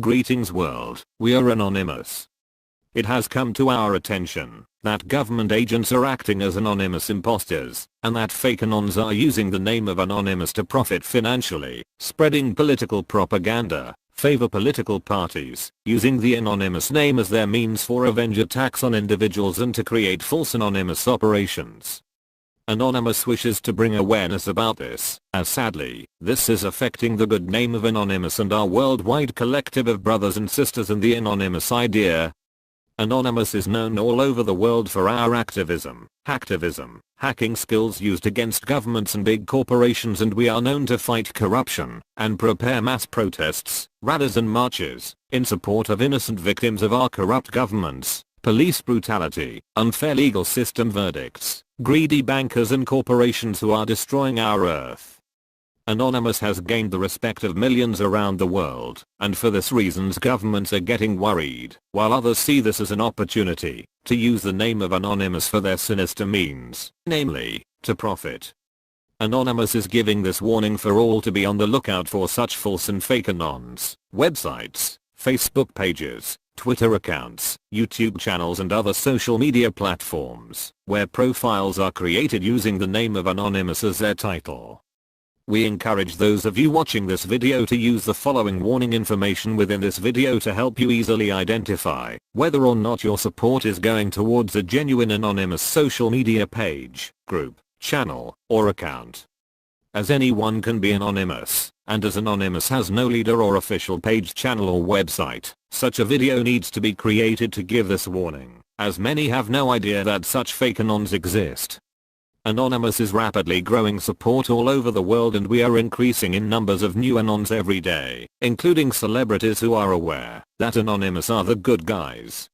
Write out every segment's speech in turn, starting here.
Greetings world, we are Anonymous. It has come to our attention that government agents are acting as anonymous imposters, and that fake Anons are using the name of Anonymous to profit financially, spreading political propaganda, favor political parties, using the Anonymous name as their means for revenge attacks on individuals and to create false anonymous operations. Anonymous wishes to bring awareness about this, as sadly, this is affecting the good name of Anonymous and our worldwide collective of brothers and sisters in the Anonymous idea. Anonymous is known all over the world for our activism, hacktivism, hacking skills used against governments and big corporations, and we are known to fight corruption and prepare mass protests, rallies and marches in support of innocent victims of our corrupt governments, police brutality, unfair legal system verdicts, greedy bankers and corporations who are destroying our earth. Anonymous has gained the respect of millions around the world, and for this reasons governments are getting worried, while others see this as an opportunity to use the name of Anonymous for their sinister means, namely, to profit. Anonymous is giving this warning for all to be on the lookout for such false and fake Anons, websites, Facebook pages, Twitter accounts, YouTube channels and other social media platforms, where profiles are created using the name of Anonymous as their title. We encourage those of you watching this video to use the following warning information within this video to help you easily identify whether or not your support is going towards a genuine anonymous social media page, group, channel, or account. As anyone can be anonymous, and as Anonymous has no leader or official page, channel or website, such a video needs to be created to give this warning, as many have no idea that such fake Anons exist. Anonymous is rapidly growing support all over the world, and we are increasing in numbers of new Anons every day, including celebrities who are aware that Anonymous are the good guys.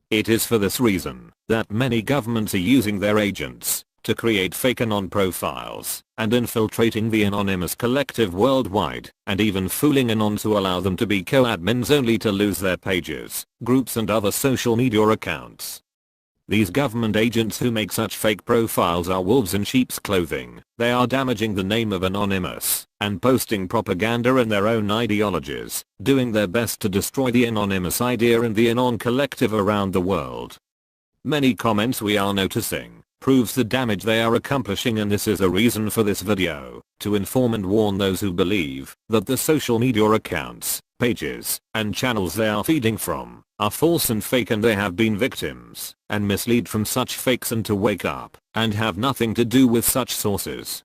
It is for this reason that many governments are using their agents to create fake Anon profiles and infiltrating the Anonymous collective worldwide, and even fooling Anons who allow them to be co-admins only to lose their pages, groups and other social media accounts. These government agents who make such fake profiles are wolves in sheep's clothing. They are damaging the name of Anonymous and posting propaganda in their own ideologies, doing their best to destroy the Anonymous idea and the Anon collective around the world. Many comments we are noticing proves the damage they are accomplishing, and this is a reason for this video, to inform and warn those who believe that the social media accounts, pages, and channels they are feeding from are false and fake, and they have been victims and misled from such fakes, and to wake up and have nothing to do with such sources.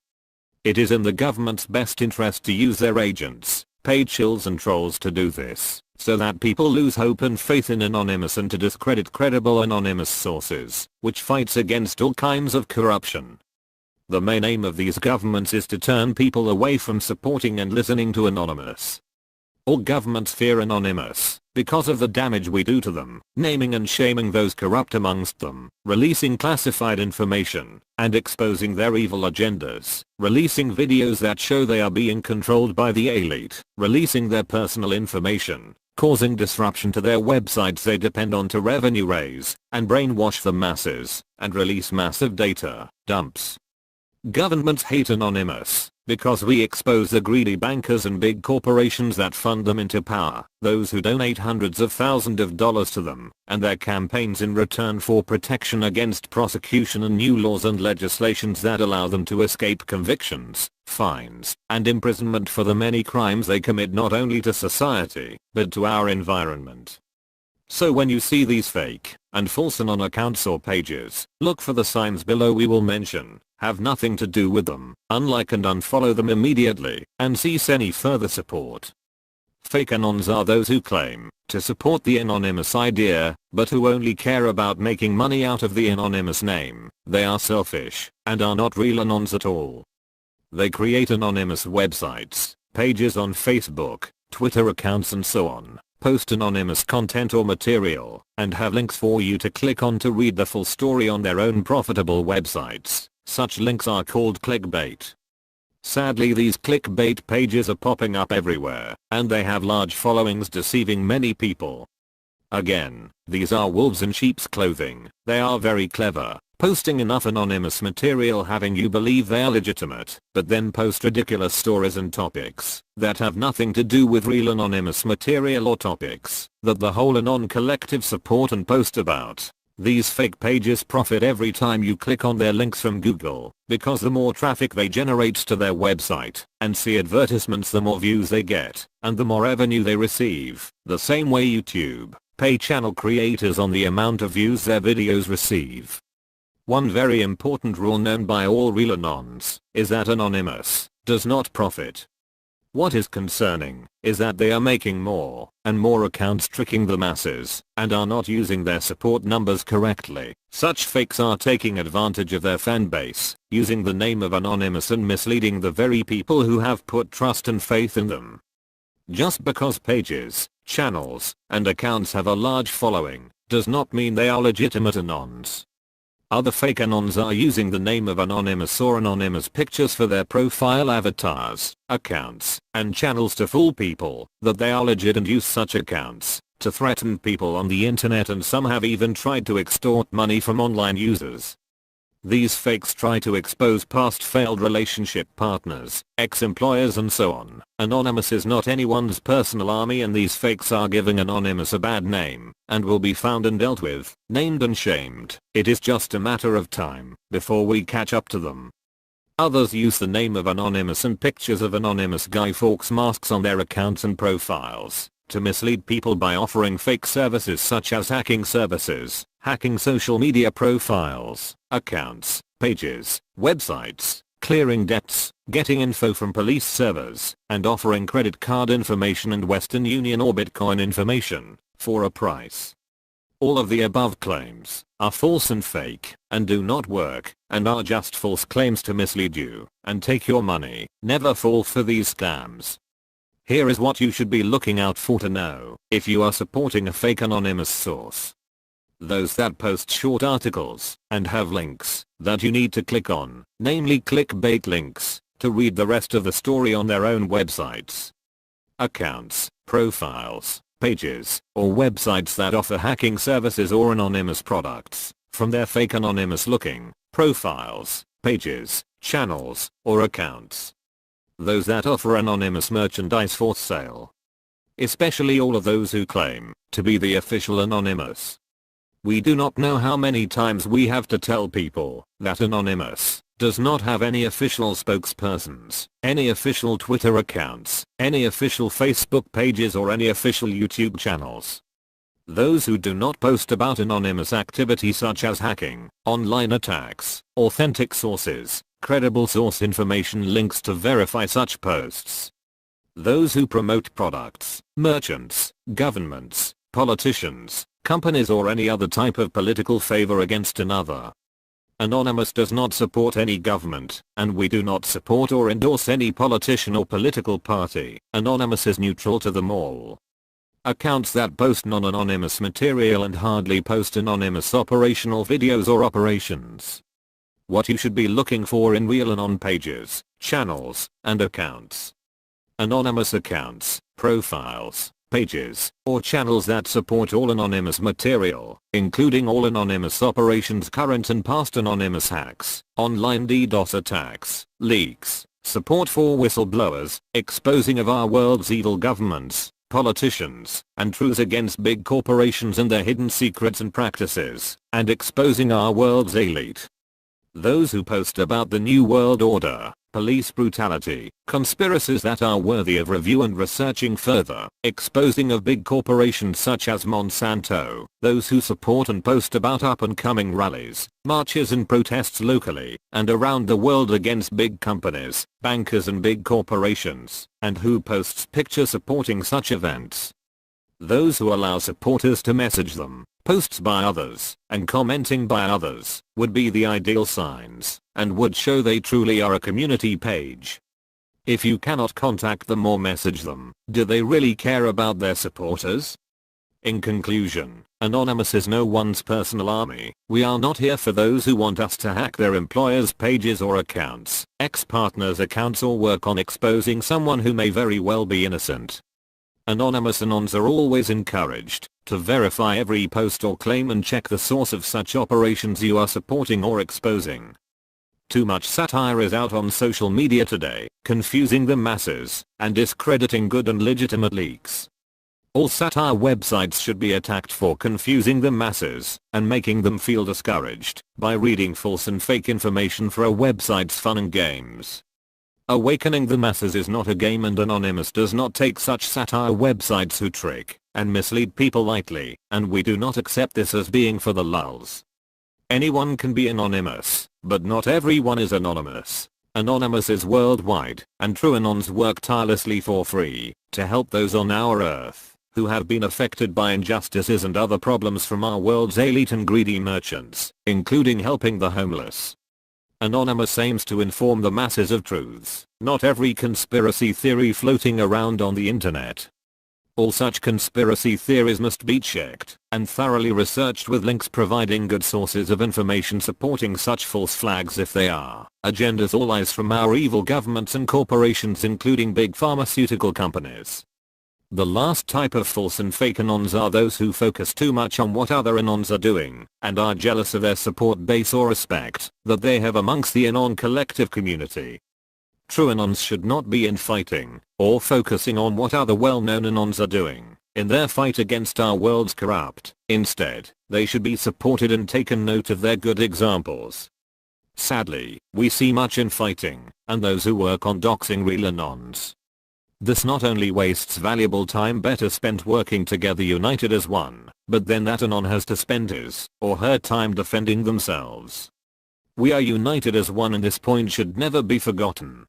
It is in the government's best interest to use their agents, paid shills and trolls to do this, so that people lose hope and faith in Anonymous, and to discredit credible anonymous sources, which fights against all kinds of corruption. The main aim of these governments is to turn people away from supporting and listening to Anonymous. All governments fear Anonymous because of the damage we do to them, naming and shaming those corrupt amongst them, releasing classified information, and exposing their evil agendas, releasing videos that show they are being controlled by the elite, releasing their personal information, causing disruption to their websites they depend on to revenue raise, and brainwash the masses, and release massive data dumps. Governments hate Anonymous because we expose the greedy bankers and big corporations that fund them into power, those who donate hundreds of thousands of dollars to them, and their campaigns in return for protection against prosecution and new laws and legislations that allow them to escape convictions, fines, and imprisonment for the many crimes they commit, not only to society, but to our environment. So when you see these fake and false Anon accounts or pages, look for the signs below we will mention, have nothing to do with them, unlike and unfollow them immediately, and cease any further support. Fake Anons are those who claim to support the Anonymous idea, but who only care about making money out of the Anonymous name. They are selfish, and are not real Anons at all. They create anonymous websites, pages on Facebook, Twitter accounts and so on, post anonymous content or material, and have links for you to click on to read the full story on their own profitable websites. Such links are called clickbait. Sadly, these clickbait pages are popping up everywhere, and they have large followings, deceiving many people. Again, these are wolves in sheep's clothing. They are very clever, posting enough anonymous material having you believe they are legitimate, but then post ridiculous stories and topics that have nothing to do with real anonymous material or topics that the whole Anon collective support and post about. These fake pages profit every time you click on their links from Google, because the more traffic they generate to their website and see advertisements, the more views they get, and the more revenue they receive. The same way YouTube pay channel creators on the amount of views their videos receive. One very important rule known by all real Anons is that Anonymous does not profit. What is concerning is that they are making more and more accounts tricking the masses and are not using their support numbers correctly. Such fakes are taking advantage of their fan base, using the name of Anonymous and misleading the very people who have put trust and faith in them. Just because pages, channels, and accounts have a large following does not mean they are legitimate Anons. Other fake Anons are using the name of Anonymous or anonymous pictures for their profile avatars, accounts, and channels to fool people that they are legit and use such accounts to threaten people on the internet, and some have even tried to extort money from online users. These fakes try to expose past failed relationship partners, ex-employers and so on. Anonymous is not anyone's personal army, and these fakes are giving Anonymous a bad name and will be found and dealt with, named and shamed. It is just a matter of time before we catch up to them. Others use the name of Anonymous and pictures of Anonymous Guy Fawkes masks on their accounts and profiles to mislead people by offering fake services such as hacking services, hacking social media profiles, accounts, pages, websites, clearing debts, getting info from police servers, and offering credit card information and Western Union or Bitcoin information for a price. All of the above claims are false and fake and do not work and are just false claims to mislead you and take your money. Never fall for these scams. Here is what you should be looking out for to know if you are supporting a fake anonymous source. Those that post short articles and have links that you need to click on, namely clickbait links, to read the rest of the story on their own websites. Accounts, profiles, pages, or websites that offer hacking services or anonymous products from their fake anonymous looking profiles, pages, channels, or accounts. Those that offer anonymous merchandise for sale. Especially all of those who claim to be the official Anonymous. We do not know how many times we have to tell people that Anonymous does not have any official spokespersons, any official Twitter accounts, any official Facebook pages, or any official YouTube channels. Those who do not post about anonymous activity such as hacking, online attacks, authentic sources, credible source information, links to verify such posts. Those who promote products, merchants, governments, politicians, companies, or any other type of political favor against another. Anonymous does not support any government, and we do not support or endorse any politician or political party. Anonymous is neutral to them all. Accounts that post non-anonymous material and hardly post anonymous operational videos or operations. What you should be looking for in real Anon pages, channels, and accounts. Anonymous accounts, profiles, pages, or channels that support all anonymous material, including all anonymous operations, current and past anonymous hacks, online DDoS attacks, leaks, support for whistleblowers, exposing of our world's evil governments, politicians, and truths against big corporations and their hidden secrets and practices, and exposing our world's elite. Those who post about the New World Order, police brutality, conspiracies that are worthy of review and researching further, exposing of big corporations such as Monsanto, those who support and post about up-and-coming rallies, marches and protests locally and around the world against big companies, bankers and big corporations, and who posts pictures supporting such events. Those who allow supporters to message them, posts by others, and commenting by others, would be the ideal signs, and would show they truly are a community page. If you cannot contact them or message them, do they really care about their supporters? In conclusion, Anonymous is no one's personal army. We are not here for those who want us to hack their employers' pages or accounts, ex-partners' accounts, or work on exposing someone who may very well be innocent. Anonymous Anons are always encouraged to verify every post or claim and check the source of such operations you are supporting or exposing. Too much satire is out on social media today, confusing the masses and discrediting good and legitimate leaks. All satire websites should be attacked for confusing the masses and making them feel discouraged by reading false and fake information for a website's fun and games. Awakening the masses is not a game, and Anonymous does not take such satire websites who trick and mislead people lightly, and we do not accept this as being for the lulz. Anyone can be anonymous, but not everyone is anonymous. Anonymous is worldwide, and true Anons work tirelessly for free to help those on our earth who have been affected by injustices and other problems from our world's elite and greedy merchants, including helping the homeless. Anonymous aims to inform the masses of truths, not every conspiracy theory floating around on the internet. All such conspiracy theories must be checked and thoroughly researched, with links providing good sources of information supporting such false flags if they are agendas or lies from our evil governments and corporations, including big pharmaceutical companies. The last type of false and fake Anons are those who focus too much on what other Anons are doing and are jealous of their support base or respect that they have amongst the Anon collective community. True Anons should not be infighting or focusing on what other well-known Anons are doing in their fight against our world's corrupt. Instead, they should be supported and taken note of their good examples. Sadly, we see much infighting and those who work on doxing real Anons. This not only wastes valuable time better spent working together united as one, but then that Anon has to spend his or her time defending themselves. We are united as one, and this point should never be forgotten.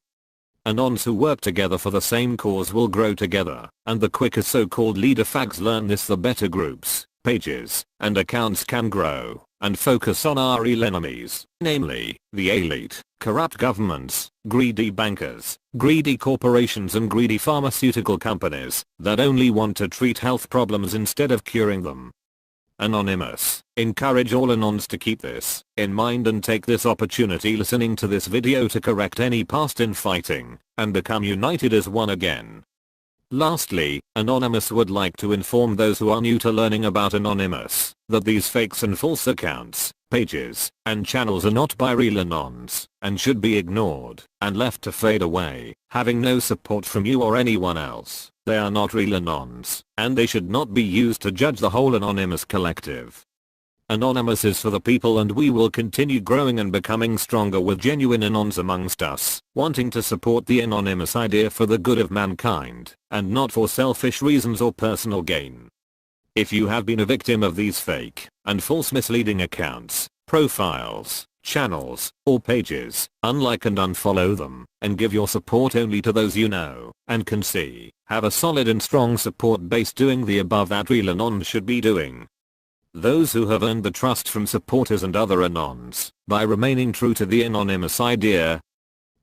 Anons who work together for the same cause will grow together, and the quicker so-called leader fags learn this, the better groups, pages, and accounts can grow and focus on our real enemies, namely, the elite, corrupt governments, greedy bankers, greedy corporations and greedy pharmaceutical companies that only want to treat health problems instead of curing them. Anonymous encourage all Anons to keep this in mind and take this opportunity listening to this video to correct any past infighting and become united as one again. Lastly, Anonymous would like to inform those who are new to learning about Anonymous that these fakes and false accounts, pages, and channels are not by real Anons and should be ignored and left to fade away, having no support from you or anyone else. They are not real Anons, and they should not be used to judge the whole Anonymous collective. Anonymous is for the people, and we will continue growing and becoming stronger with genuine Anons amongst us, wanting to support the Anonymous idea for the good of mankind, and not for selfish reasons or personal gain. If you have been a victim of these fake and false misleading accounts, profiles, channels, or pages, unlike and unfollow them, and give your support only to those you know and can see have a solid and strong support base doing the above that real Anons should be doing. Those who have earned the trust from supporters and other Anons by remaining true to the Anonymous idea.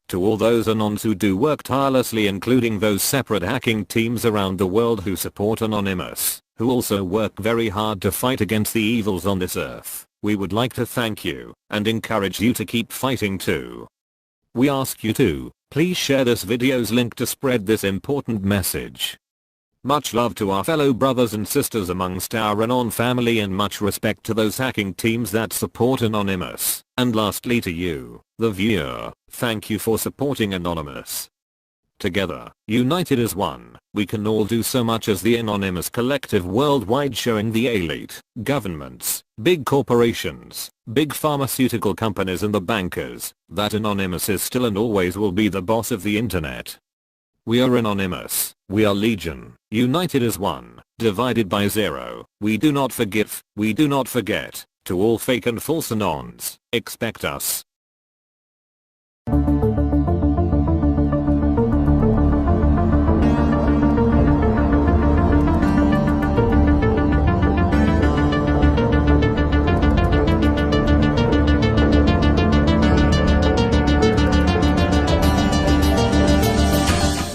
To all those Anons who do work tirelessly, including those separate hacking teams around the world who support Anonymous, who also work very hard to fight against the evils on this earth, we would like to thank you and encourage you to keep fighting too. We ask you to please share this video's link to spread this important message. Much love to our fellow brothers and sisters amongst our Anon family, and much respect to those hacking teams that support Anonymous. And lastly to you, the viewer, thank you for supporting Anonymous. Together, united as one, we can all do so much as the Anonymous collective worldwide, showing the elite, governments, big corporations, big pharmaceutical companies and the bankers that Anonymous is still and always will be the boss of the internet. We are Anonymous, we are Legion, united as one, divided by zero. We do not forgive, we do not forget. To all fake and false Anons, expect us